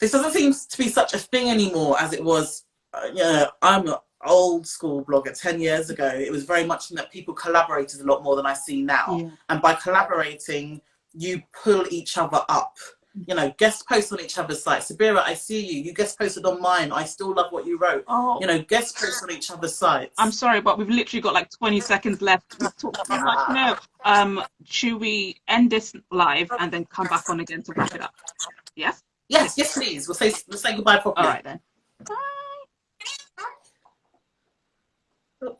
this doesn't seem to be such a thing anymore as it was. I'm an old school blogger 10 years ago. It was very much that people collaborated a lot more than I see now. Yeah. And by collaborating, you pull each other up. You know, guest post on each other's sites. Sabira, I see you. You guest posted on mine. I still love what you wrote. Oh, You know, guest post on each other's sites. I'm sorry, but we've literally got like 20 seconds left. We've talked too much. No. Should we end this live and then come back on again to wrap it up? Yes? Yes, yes, please. We'll say goodbye properly. All right then. Bye.